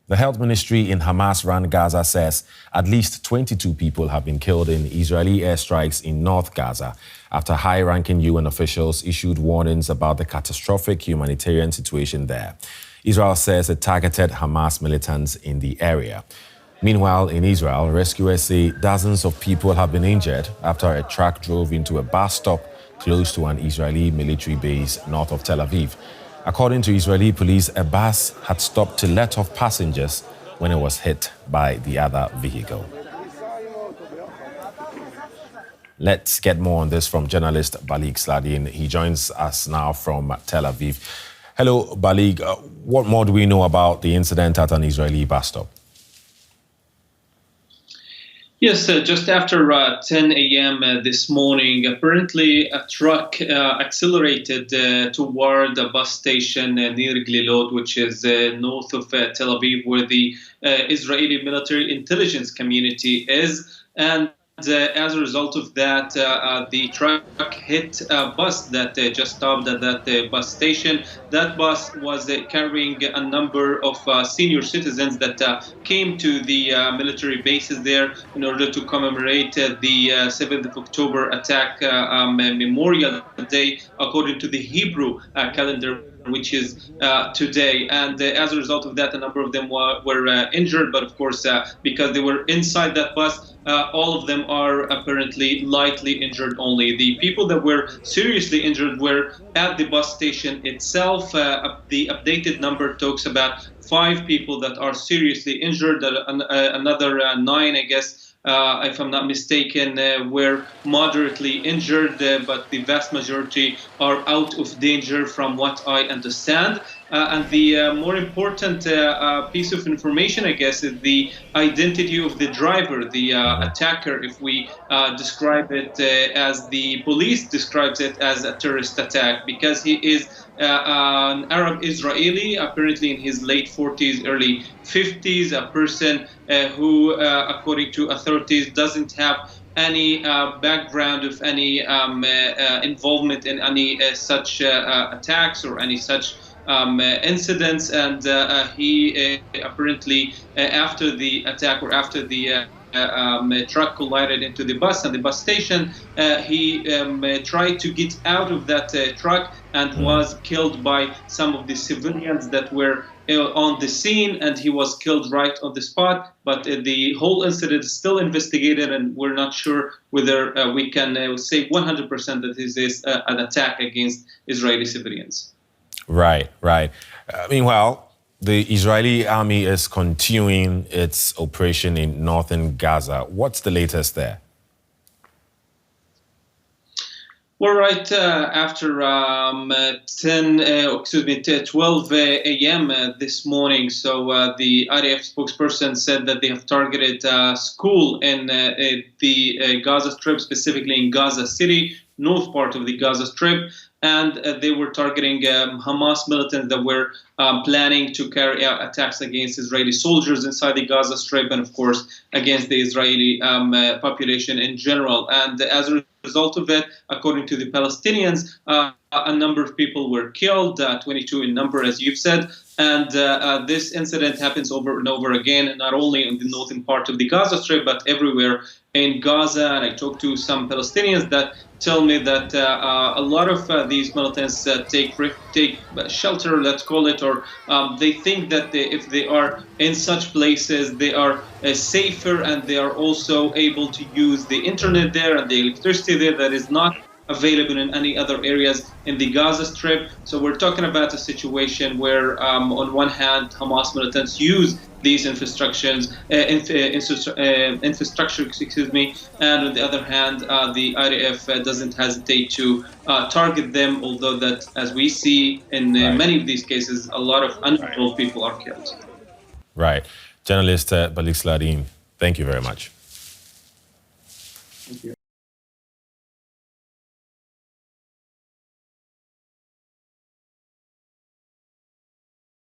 The health ministry in Hamas-run Gaza says at least 22 people have been killed in Israeli airstrikes in North Gaza after high-ranking UN officials issued warnings about the catastrophic humanitarian situation there. Israel says it targeted Hamas militants in the area. Meanwhile, in Israel, rescuers say dozens of people have been injured after a truck drove into a bus stop close to an Israeli military base north of Tel Aviv. According to Israeli police, a bus had stopped to let off passengers when it was hit by the other vehicle. Let's get more on this from journalist Balig Sladeen. He joins us now from Tel Aviv. Hello, Balig. What more do we know about the incident at an Israeli bus stop? Yes, just after 10 a.m. This morning, apparently a truck accelerated toward a bus station near Glilot, which is north of Tel Aviv, where the Israeli military intelligence community is. And as a result of that, the truck hit a bus that just stopped at that bus station. That bus was carrying a number of senior citizens that came to the military bases there in order to commemorate the 7th of October attack Memorial Day, according to the Hebrew calendar, which is today. And as a result of that, a number of them were injured. But of course, because they were inside that bus, all of them are apparently lightly injured only. The people that were seriously injured were at the bus station itself. The updated number talks about 5 people that are seriously injured, another 9, I guess, if I'm not mistaken, were moderately injured, but the vast majority are out of danger from what I understand. And the more important piece of information, I guess, is the identity of the driver, the attacker, if we describe it as the police describes it as a terrorist attack, because he is an Arab Israeli, apparently in his late 40s, early 50s, a person who, according to authorities, doesn't have any background of any involvement in any such attacks or any such incidents. And he apparently, after the attack or after the truck collided into the bus and the bus station, he tried to get out of that truck and was killed by some of the civilians that were on the scene, and he was killed right on the spot. But the whole incident is still investigated, and we're not sure whether we can say 100% that this is an attack against Israeli civilians. Right. Meanwhile, the Israeli army is continuing its operation in northern Gaza. What's the latest there? Well, right after 12 a.m. This morning, so the IDF spokesperson said that they have targeted a school in the Gaza Strip, specifically in Gaza City, north part of the Gaza Strip. And they were targeting Hamas militants that were planning to carry out attacks against Israeli soldiers inside the Gaza Strip, and of course against the Israeli population in general. And as a result of it, according to the Palestinians, a number of people were killed, 22 in number, as you've said. And this incident happens over and over again, not only in the northern part of the Gaza Strip, but everywhere in Gaza. And I talked to some Palestinians that tell me that a lot of these militants take shelter, let's call it, or they think that if they are in such places, they are safer, and they are also able to use the internet there and the electricity there that is not available in any other areas in the Gaza Strip. So we're talking about a situation where, on one hand, Hamas militants use these infrastructures, and on the other hand, the IDF doesn't hesitate to target them, although that, as we see in many of these cases, a lot of uncontrolled people are killed. Right. Journalist Balig Sladeen, thank you very much. Thank you.